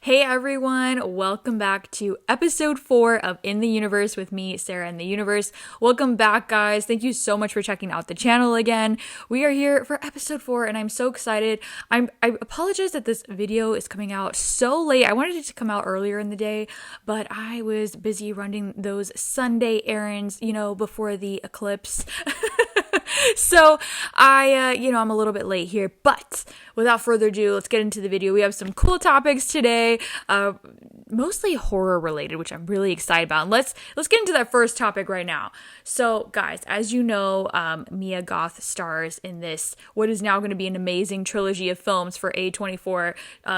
Hey everyone, welcome back to episode 4 of In the Universe with me, Sarah in the Universe. Welcome back, guys. Thank you so much for checking out the channel again. We are here for episode 4 and I'm so excited. I apologize that this video is coming out so late. I wanted it to come out earlier in the day, but I was busy running those Sunday errands, before the eclipse. So I'm a little bit late here, but without further ado, let's get into the video. We have some cool topics today, mostly horror related, which I'm really excited about. And let's get into that first topic right now. So guys, as you know, Mia Goth stars in this, what is now going to be an amazing trilogy of films for A24.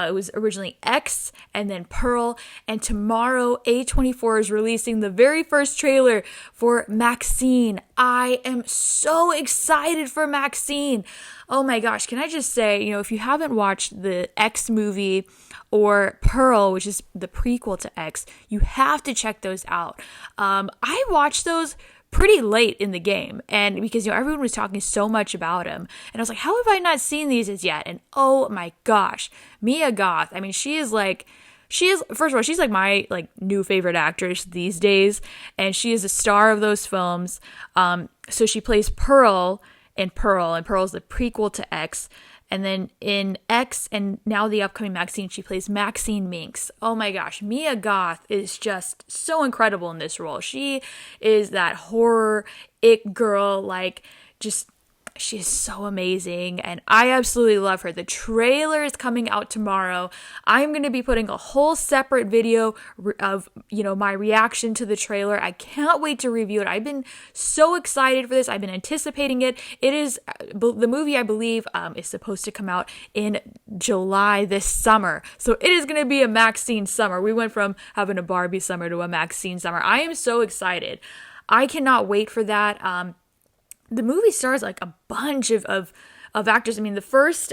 It was originally X and then Pearl, and tomorrow A24 is releasing the very first trailer for Maxxxine. I am so excited for Maxxxine. Oh my gosh, can I just say, if you haven't watched the X movie or Pearl, which is the prequel to X, you have to check those out. I watched those pretty late in the game, and because everyone was talking so much about him, and I was like, how have I not seen these as yet? And oh my gosh, Mia Goth, she is first of all, she's like my new favorite actress these days, and she is a star of those films. So she plays Pearl in Pearl, and Pearl is the prequel to X. And then in X and now the upcoming Maxxxine, she plays Maxine Minx. Oh my gosh, Mia Goth is just so incredible in this role. She is that horror it girl, she is so amazing, and I absolutely love her. The trailer is coming out tomorrow. I'm going to be putting a whole separate video of, my reaction to the trailer. I can't wait to review it. I've been so excited for this. I've been anticipating it. It is, the movie, I believe, is supposed to come out in July this summer. So it is going to be a Maxxxine summer. We went from having a Barbie summer to a Maxxxine summer. I am so excited. I cannot wait for that. The movie stars a bunch of actors. The first,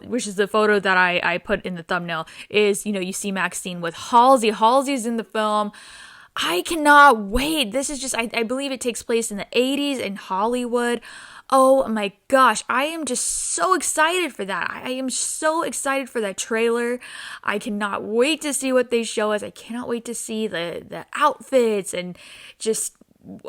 which is the photo that I put in the thumbnail, is, you see Maxine with Halsey. Halsey's in the film. I cannot wait. This is just, I believe it takes place in the 80s in Hollywood. Oh my gosh, I am just so excited for that. I am so excited for that trailer. I cannot wait to see what they show us. I cannot wait to see the outfits and just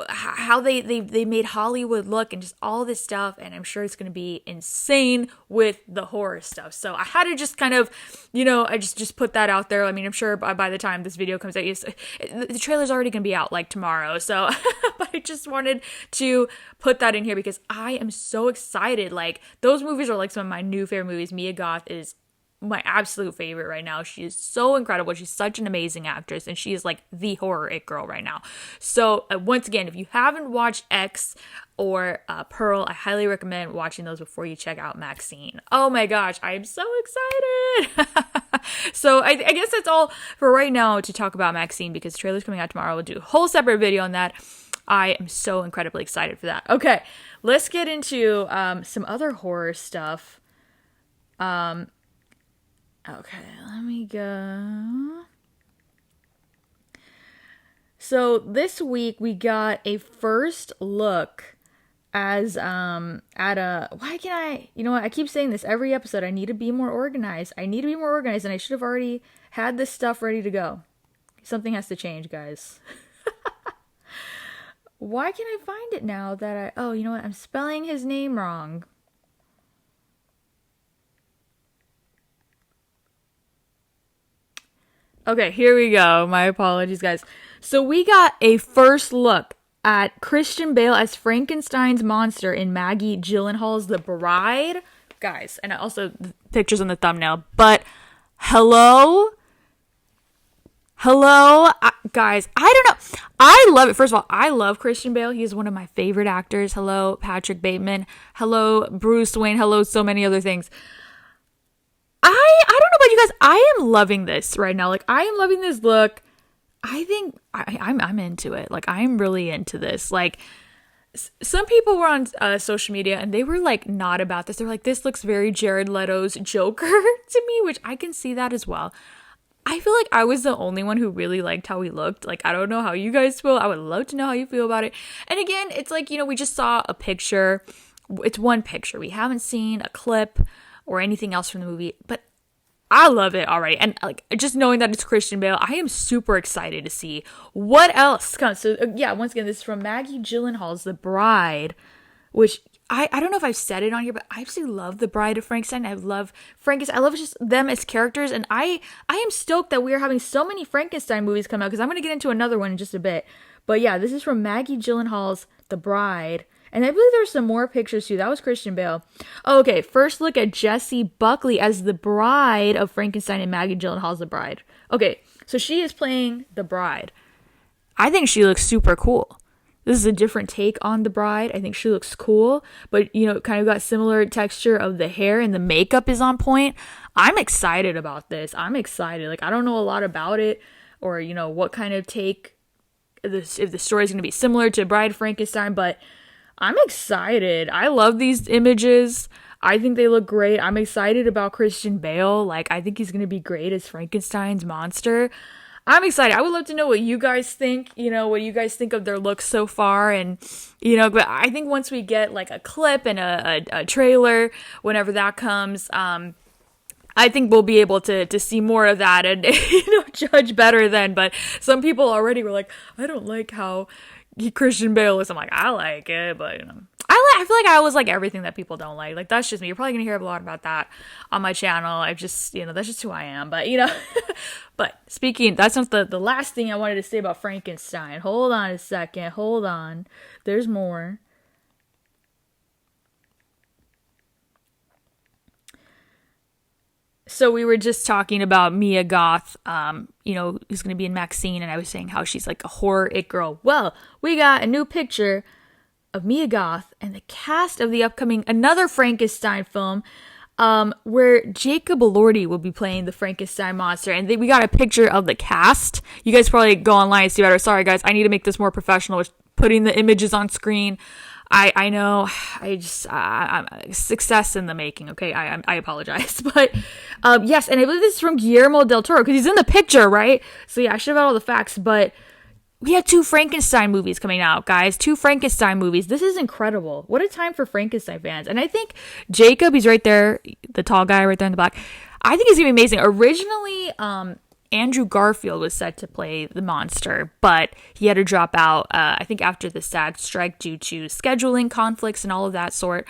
how they made Hollywood look and just all this stuff, and I'm sure it's going to be insane with the horror stuff. So I had to just kind of, I just put that out there. I'm sure by the time this video comes out, the trailer's already going to be out tomorrow. So, but I just wanted to put that in here because I am so excited. Those movies are some of my new favorite movies. Mia Goth is my absolute favorite right now. She is so incredible. She's such an amazing actress, and she is the horror it girl right now. So once again, if you haven't watched X or Pearl, I highly recommend watching those before you check out Maxine. Oh my gosh, I am so excited. So I guess that's all for right now to talk about Maxine, because the trailer's coming out tomorrow. We'll do a whole separate video on that. I am so incredibly excited for that. Okay, let's get into some other horror stuff. Okay, let me go. So this week we got a first look at a, why can I, I keep saying this every episode. I need to be more organized. And I should have already had this stuff ready to go. Something has to change, guys. Why can't I find it now that I'm spelling his name wrong. Okay, here we go. My apologies, guys. So we got a first look at Christian Bale as Frankenstein's monster in Maggie Gyllenhaal's The Bride. Guys, and also the pictures on the thumbnail. But hello, guys, I don't know. I love it. First of all, I love Christian Bale. He is one of my favorite actors. Hello, Patrick Bateman. Hello, Bruce Wayne. Hello, so many other things. I don't know about you guys. I am loving this right now. I am loving this look. I think I'm into it. I'm really into this. Some people were on social media and they were not about this. They're this looks very Jared Leto's Joker to me, which I can see that as well. I feel I was the only one who really liked how he looked. I don't know how you guys feel. I would love to know how you feel about it. And again, it's we just saw a picture. It's one picture. We haven't seen a clip or anything else from the movie, but I love it already. And like just knowing that it's Christian Bale, I am super excited to see what else comes. So yeah, once again, this is from Maggie Gyllenhaal's The Bride, which I don't know if I've said it on here, but I absolutely love The Bride of Frankenstein. I love Frankenstein. I love just them as characters. And I am stoked that we are having so many Frankenstein movies come out, because I'm going to get into another one in just a bit. But yeah, this is from Maggie Gyllenhaal's The Bride. And I believe there's some more pictures too. That was Christian Bale. Okay, first look at Jessie Buckley as the bride of Frankenstein and Maggie Gyllenhaal's The Bride. Okay, so she is playing the bride. I think she looks super cool. This is a different take on the bride. I think she looks cool, but kind of got similar texture of the hair, and the makeup is on point. I'm excited about this. I'm excited. Like, I don't know a lot about it, or what kind of take this, if the story is going to be similar to Bride of Frankenstein, but I'm excited. I love these images. I think they look great. I'm excited about Christian Bale. Like, I think he's going to be great as Frankenstein's monster. I'm excited. I would love to know what you guys think, what you guys think of their looks so far. And, but I think once we get like a clip and a trailer, whenever that comes, I think we'll be able to see more of that and, judge better then. But some people already were like, I don't like how Christian Bale is. I'm like, I like it, but I feel like I always like everything that people don't like. Like, that's just me. You're probably gonna hear a lot about that on my channel. I've just, that's just who I am. But but speaking, that's not the last thing I wanted to say about Frankenstein. Hold on a second. Hold on. There's more. So we were just talking about Mia Goth, who's going to be in Maxxxine, and I was saying how she's like a horror it girl. Well, we got a new picture of Mia Goth and the cast of the upcoming another Frankenstein film, where Jacob Elordi will be playing the Frankenstein monster, and we got a picture of the cast. You guys probably go online and see better. Sorry guys, I need to make this more professional with putting the images on screen. I know, I'm success in the making, okay? I apologize. But, yes, and I believe this is from Guillermo del Toro, because he's in the picture, right? So yeah, I should have had all the facts, but we have 2 Frankenstein movies coming out, guys. 2 Frankenstein movies. This is incredible. What a time for Frankenstein fans. And I think Jacob, he's right there, the tall guy right there in the back. I think he's going to be amazing. Originally, Andrew Garfield was set to play the monster, but he had to drop out, I think after the SAG strike due to scheduling conflicts and all of that sort.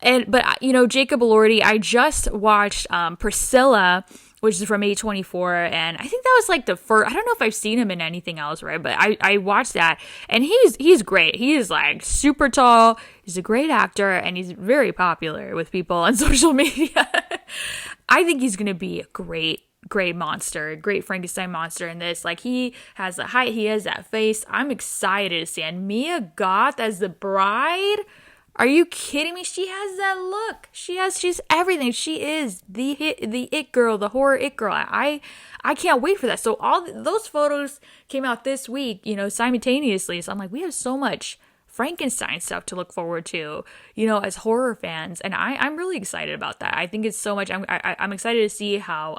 But Jacob Elordi, I just watched Priscilla, which is from A24, and I think that was like the first, I don't know if I've seen him in anything else, right? But I watched that, and he's great. He is like super tall. He's a great actor, and he's very popular with people on social media. I think he's going to be a great monster, great Frankenstein monster in this. Like, he has the height, he has that face. I'm excited to see. And Mia Goth as the bride? Are you kidding me? She has that look. She's everything. She is the it girl, the horror it girl. I can't wait for that. So all those photos came out this week, simultaneously. So I'm like, we have so much Frankenstein stuff to look forward to, as horror fans, and I'm really excited about that. I think it's so much. I'm excited to see how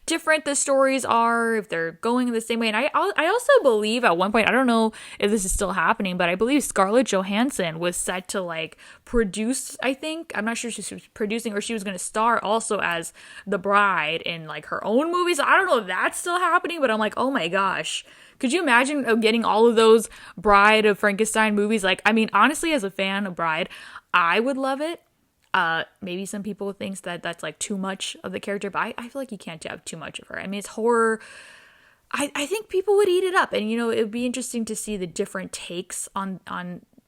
different the stories are, if they're going the same way. And I also believe at one point, I don't know if this is still happening, but I believe Scarlett Johansson was set to like produce. I think, I'm not sure if she was producing or she was going to star also as the bride in like her own movies. I don't know if that's still happening, but I'm like, oh my gosh. Could you imagine getting all of those Bride of Frankenstein movies? Like, I mean, honestly, as a fan of Bride, I would love it. Maybe some people think that that's like too much of the character, but I feel like you can't have too much of her. I mean, it's horror. I think people would eat it up, and it would be interesting to see the different takes on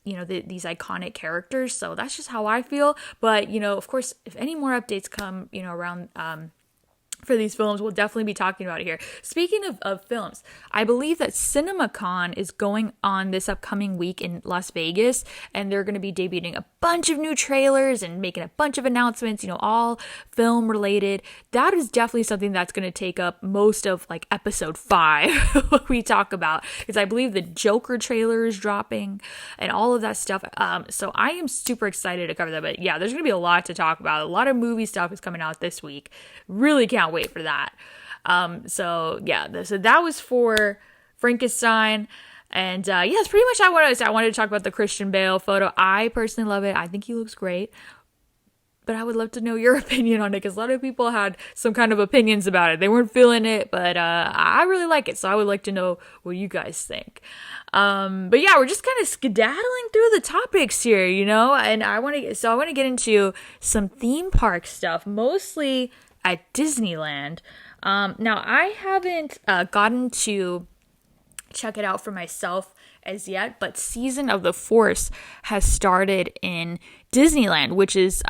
these iconic characters. So that's just how I feel. But of course, if any more updates come around for these films, we'll definitely be talking about it here. Speaking of films, I believe that CinemaCon is going on this upcoming week in Las Vegas, and they're going to be debuting a bunch of new trailers and making a bunch of announcements, all film related. That is definitely something that's going to take up most of like episode 5 what we talk about, because I believe the Joker trailer is dropping and all of that stuff. So I am super excited to cover that. But yeah, there's going to be a lot to talk about. A lot of movie stuff is coming out this week. Really can't wait for that. So that was for Frankenstein. And that's pretty much I wanted to talk about the Christian Bale photo. I personally love it. I think he looks great. but I would love to know your opinion on it, because a lot of people had some kind of opinions about it. They weren't feeling it, but I really like it, so I would like to know what you guys think. But yeah, we're just kind of skedaddling through the topics here, and I want to get into some theme park stuff, mostly at Disneyland. Now I haven't gotten to check it out for myself as yet, but Season of the Force has started in Disneyland, which is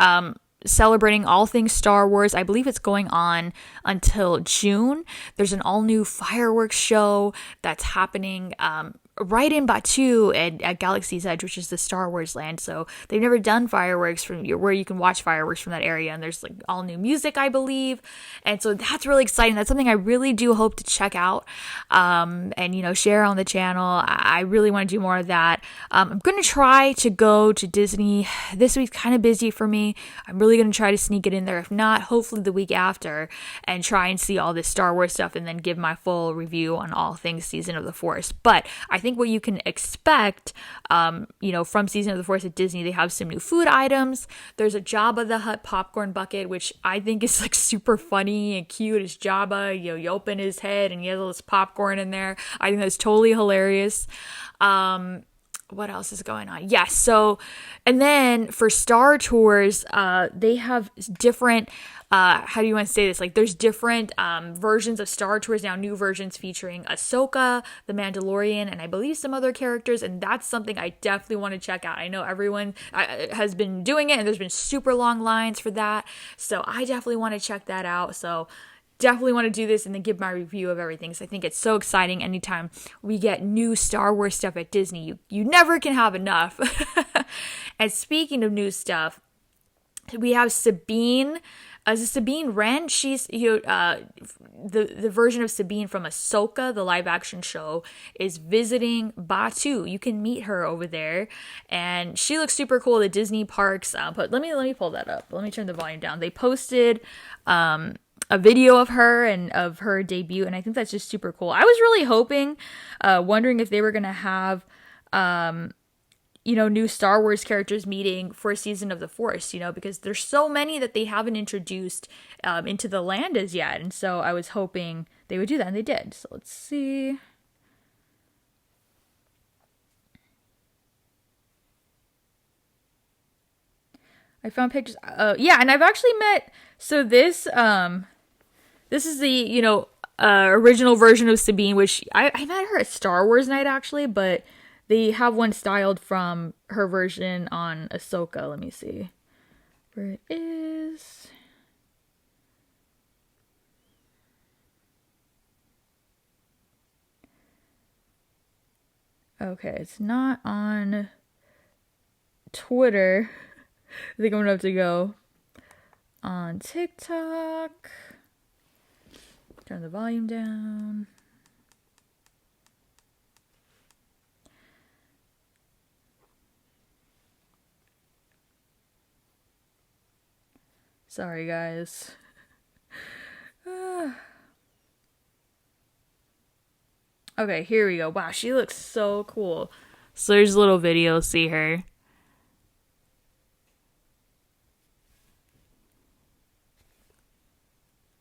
celebrating all things Star Wars. I believe it's going on until June. There's an all-new fireworks show that's happening right in Batuu at Galaxy's Edge, which is the Star Wars land. So they've never done fireworks where you can watch fireworks from that area, and there's like all new music, I believe, and so that's really exciting. That's something I really do hope to check out, and share on the channel. I really want to do more of that. I'm gonna try to go to Disney this week's kind of busy for me. I'm really gonna try to sneak it in there. If not, hopefully the week after, and try and see all this Star Wars stuff, and then give my full review on all things Season of the Force. But I think what you can expect, from Season of the Force at Disney, they have some new food items. There's a Jabba the Hutt popcorn bucket, which I think is like super funny and cute. It's Jabba, you open his head and he has all this popcorn in there. I think that's totally hilarious. What else is going on? Yes. So, and then for Star Tours, they have different, how do you want to say this? Like, there's different versions of Star Tours now, new versions featuring Ahsoka, the Mandalorian, and I believe some other characters, and that's something I definitely want to check out. I know everyone has been doing it, and there's been super long lines for that, so I definitely want to check that out. So definitely want to do this and then give my review of everything. So I think it's so exciting anytime we get new Star Wars stuff at Disney. You never can have enough. And speaking of new stuff, we have Sabine. Sabine Wren. She's the version of Sabine from Ahsoka, the live action show, is visiting Batuu. You can meet her over there, and she looks super cool. The Disney parks. But let me pull that up. Let me turn the volume down. They posted a video of her and of her debut, and I think that's just super cool. I was really hoping, wondering if they were gonna have new Star Wars characters meeting for Season of the Force, because there's so many that they haven't introduced into the land as yet. And so I was hoping they would do that, and they did. So let's see. I found pictures. And I've actually met, so this is the, original version of Sabine, which I met her at Star Wars Night, actually, but they have one styled from her version on Ahsoka. Let me see where it is. Okay, it's not on Twitter. I think I'm gonna have to go on TikTok. Turn the volume down. Sorry, guys. Okay, here we go. Wow, she looks so cool. So there's a little video, see her.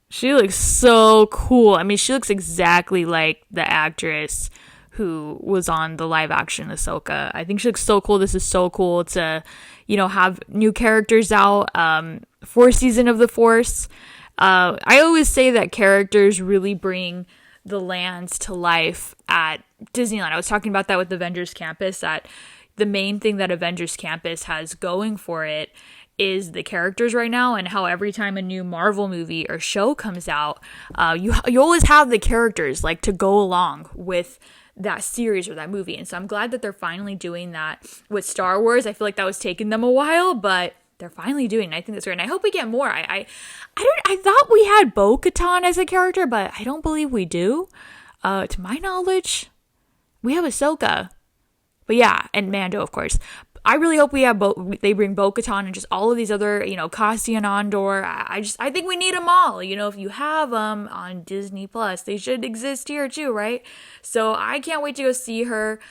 She looks so cool. I mean, she looks exactly like the actress who was on the live action Ahsoka. I think she looks so cool. This is so cool to, have new characters out for Season of the Force. I always say that characters really bring the lands to life at Disneyland. I was talking about that with Avengers Campus, that the main thing that Avengers Campus has going for it is the characters right now, and how every time a new Marvel movie or show comes out, you always have the characters like to go along with that series or that movie. And so I'm glad that they're finally doing that with Star Wars. I feel like that was taking them a while, but they're finally doing it. I think that's great, and I hope we get more. I thought we had Bo-Katan as a character, but I don't believe we do. To my knowledge, we have Ahsoka. But yeah, and Mando, of course. I really hope they bring Bo-Katan and just all of these other, Cassian Andor. I think we need them all. If you have them on Disney Plus, they should exist here too, right? So I can't wait to go see her.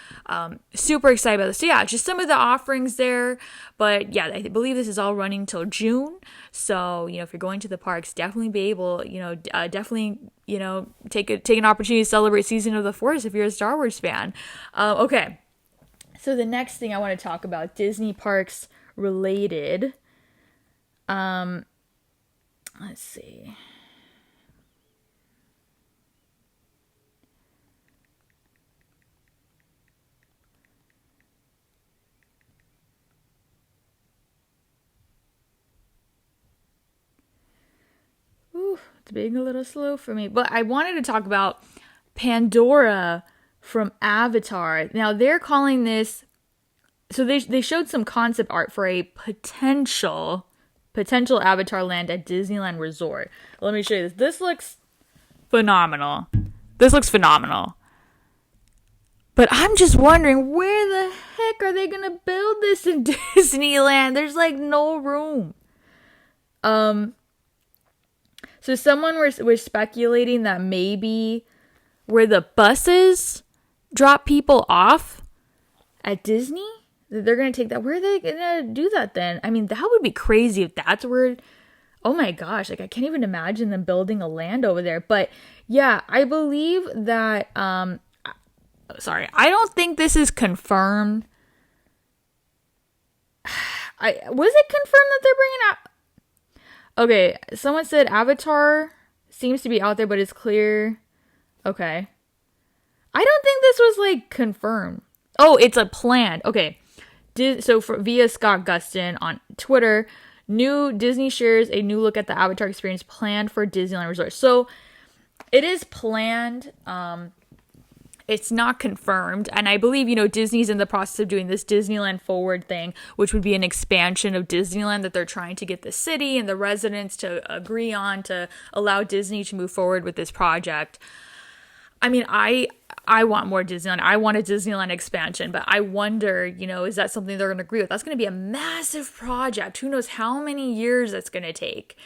Super excited about this. So yeah, just some of the offerings there. But yeah, I believe this is all running till June. So, if you're going to the parks, definitely be able, definitely, take an opportunity to celebrate Season of the Force if you're a Star Wars fan. Okay. So the next thing I want to talk about, Disney parks related. Let's see. Ooh, it's being a little slow for me. But I wanted to talk about Pandora from Avatar. Now they're calling this, so they showed some concept art for a potential Avatar land at Disneyland Resort. Let me show you this. This looks phenomenal. But I'm just wondering, where the heck are they gonna build this in Disneyland? There's like no room. So someone was speculating that maybe where the buses drop people off at Disney, they're going to take that. Where are they going to do that then? I mean, that would be crazy if that's where, oh my gosh, like I can't even imagine them building a land over there. But yeah, I believe that, sorry, I don't think this is confirmed. Was it confirmed that they're bringing out? Okay, someone said Avatar seems to be out there, but it's clear. Okay. I don't think this was, like, confirmed. Oh, it's a plan. Okay. So, via Scott Gustin on Twitter, Disney shares a new look at the Avatar experience planned for Disneyland Resort. So, it is planned. It's not confirmed. And I believe, Disney's in the process of doing this Disneyland Forward thing, which would be an expansion of Disneyland that they're trying to get the city and the residents to agree on to allow Disney to move forward with this project. I mean, I want more Disneyland. I want a Disneyland expansion, but I wonder, is that something they're going to agree with? That's going to be a massive project. Who knows how many years that's going to take,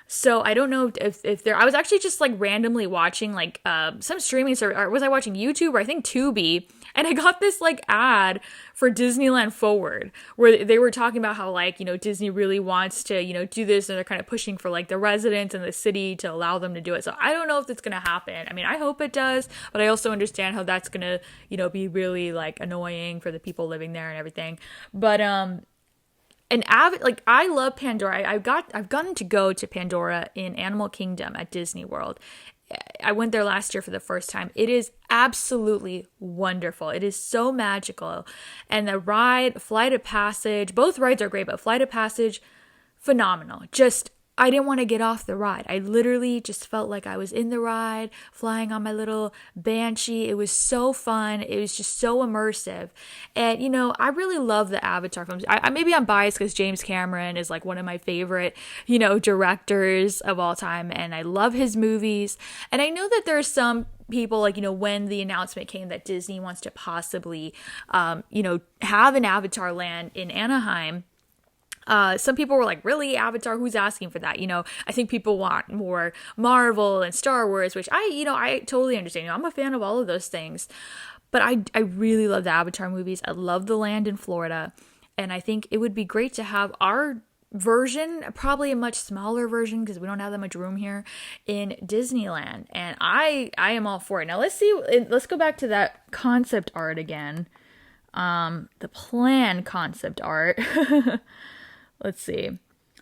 So I don't know if there, I was actually just like randomly watching like some streaming service, or was I watching YouTube, or I think Tubi, and I got this like ad for Disneyland Forward where they were talking about how like, Disney really wants to, do this, and they're kind of pushing for like the residents and the city to allow them to do it. So I don't know if it's going to happen. I mean, I hope it does, but I also understand how that's going to, be really like annoying for the people living there and everything. But, I love Pandora. I've gotten to go to Pandora in Animal Kingdom at Disney World. I went there last year for the first time. It is absolutely wonderful. It is so magical. And the ride, Flight of Passage, both rides are great, but Flight of Passage, phenomenal. I didn't want to get off the ride. I literally just felt like I was in the ride, flying on my little Banshee. It was so fun. It was just so immersive. And, I really love the Avatar films. Maybe I'm biased because James Cameron is like one of my favorite, directors of all time. And I love his movies. And I know that there are some people like, when the announcement came that Disney wants to possibly, have an Avatar land in Anaheim, some people were like, really, Avatar? Who's asking for that? I think people want more Marvel and Star Wars, which I totally understand. I'm a fan of all of those things. But I really love the Avatar movies. I love the land in Florida. And I think it would be great to have our version, probably a much smaller version because we don't have that much room here, in Disneyland. And I am all for it. Now let's go back to that concept art again. The plan concept art. Let's see.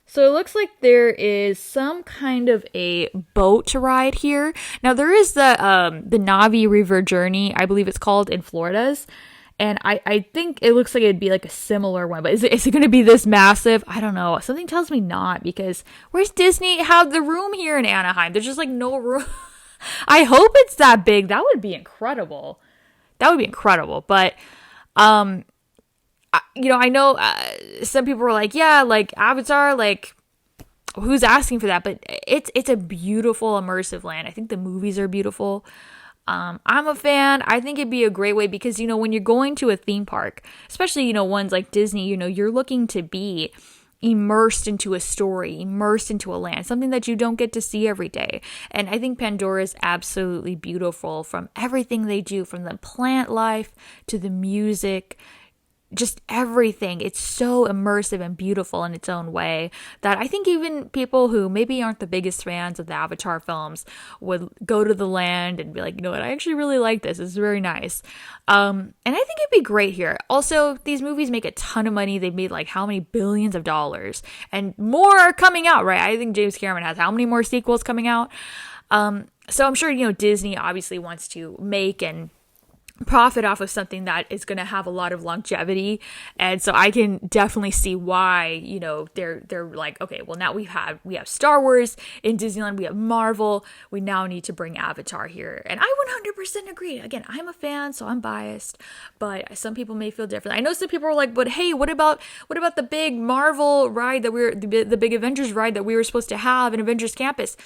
So it looks like there is some kind of a boat ride here. Now there is the Navi River Journey, I believe it's called, in Florida's. And I think it looks like it'd be like a similar one. But is it going to be this massive? I don't know. Something tells me not, because where's Disney have the room here in Anaheim? There's just like no room. I hope it's that big. That would be incredible. But I know some people were like, yeah, like Avatar, like who's asking for that? But it's a beautiful immersive land. I think the movies are beautiful. I'm a fan. I think it'd be a great way because, when you're going to a theme park, especially, ones like Disney, you're looking to be immersed into a story, immersed into a land, something that you don't get to see every day. And I think Pandora is absolutely beautiful from everything they do, from the plant life to the music, just everything. It's so immersive and beautiful in its own way that I think even people who maybe aren't the biggest fans of the Avatar films would go to the land and be like, you know what, I actually really like this. It's very nice. And I think it'd be great here. Also, these movies make a ton of money. They've made like how many billions of dollars, and more are coming out, right? I think James Cameron has how many more sequels coming out? So I'm sure, Disney obviously wants to make and profit off of something that is going to have a lot of longevity, and so I can definitely see why they're like, okay, well, now we have Star Wars in Disneyland, we have Marvel, we now need to bring Avatar here. And I 100% agree. Again, I'm a fan, so I'm biased, but some people may feel different. I know some people are like, but hey, what about the big Marvel ride that the big Avengers ride that we were supposed to have in Avengers Campus,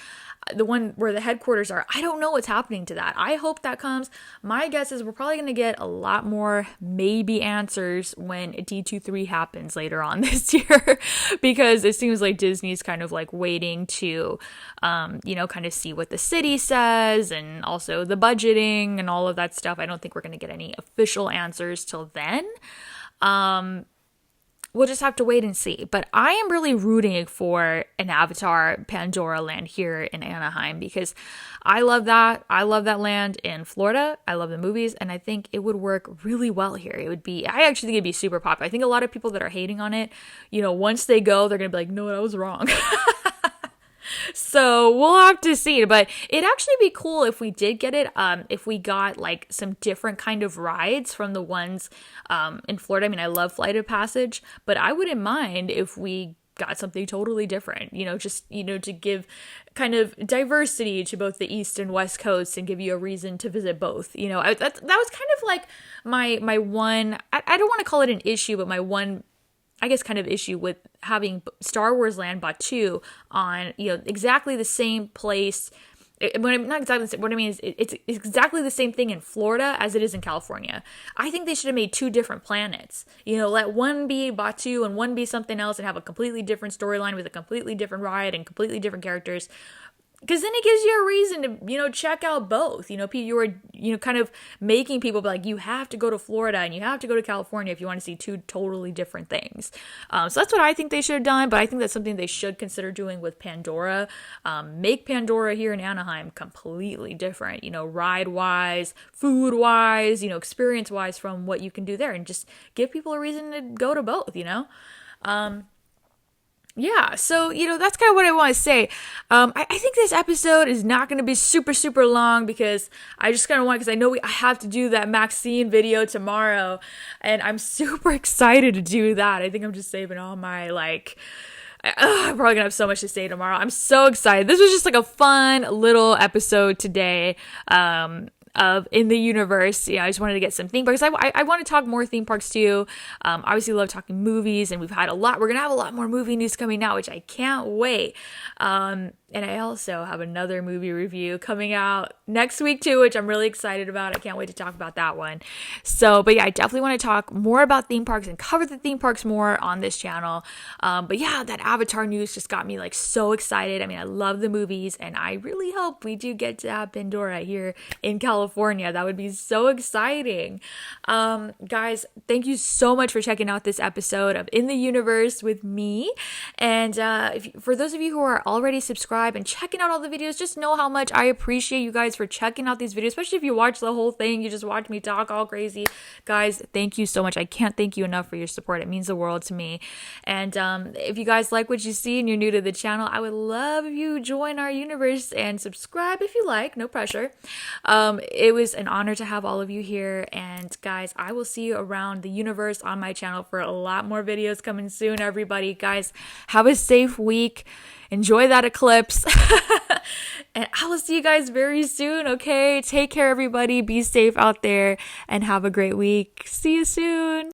the one where the headquarters are? I don't know what's happening to that. I hope that comes. My guess is we're probably going to get a lot more maybe answers when D23 happens later on this year, because it seems like Disney's kind of like waiting to, kind of see what the city says, and also the budgeting and all of that stuff. I don't think we're going to get any official answers till then. We'll just have to wait and see. But I am really rooting for an Avatar Pandora land here in Anaheim, because I love that. I love that land in Florida. I love the movies, and I think it would work really well here. I actually think it'd be super popular. I think a lot of people that are hating on it, once they go, they're going to be like, no, I was wrong. So we'll have to see, but it'd actually be cool if we did get it, if we got like some different kind of rides from the ones in Florida. I mean, I love Flight of Passage, but I wouldn't mind if we got something totally different, to give kind of diversity to both the East and West Coast and give you a reason to visit both. That was kind of like my one, I don't want to call it an issue, but my one, I guess, kind of issue with having Star Wars Land Batuu on, exactly the same place. Not exactly the same, what I mean is it's exactly the same thing in Florida as it is in California. I think they should have made two different planets. Let one be Batuu and one be something else, and have a completely different storyline with a completely different ride and completely different characters. Because then it gives you a reason to, check out both. You were, kind of making people be like, you have to go to Florida and you have to go to California if you want to see two totally different things. So that's what I think they should have done, but I think that's something they should consider doing with Pandora. Make Pandora here in Anaheim completely different, ride-wise, food-wise, experience-wise from what you can do there, and just give people a reason to go to both, Yeah, so, that's kind of what I want to say. I think this episode is not going to be super, super long, because I just kind of want, because I know I have to do that Maxxxine video tomorrow, and I'm super excited to do that. I think I'm just saving all my, I'm probably gonna have so much to say tomorrow. I'm so excited. This was just like a fun little episode today. Of In the Universe. I just wanted to get some theme parks. I want to talk more theme parks too. Obviously love talking movies, and we're gonna have a lot more movie news coming out, which I can't wait. And I also have another movie review coming out next week too, which I'm really excited about. I can't wait to talk about that one. So, but yeah, I definitely want to talk more about theme parks and cover the theme parks more on this channel. But yeah, that Avatar news just got me so excited. I mean, I love the movies, and I really hope we do get to have Pandora here in California. That would be so exciting. Guys, thank you so much for checking out this episode of In the Universe with me. And for those of you who are already subscribed and checking out all the videos, just know how much I appreciate you guys for checking out these videos, especially if you watch the whole thing. You just watch me talk all crazy. Guys, thank you so much. I can't thank you enough for your support. It means the world to me. And if you guys like what you see and you're new to the channel, I would love if you join our universe and subscribe if you like. No pressure. It was an honor to have all of you here. And guys, I will see you around the universe on my channel for a lot more videos coming soon, everybody. Guys, have a safe week. Enjoy that eclipse. And I will see you guys very soon, okay? Take care, everybody. Be safe out there and have a great week. See you soon.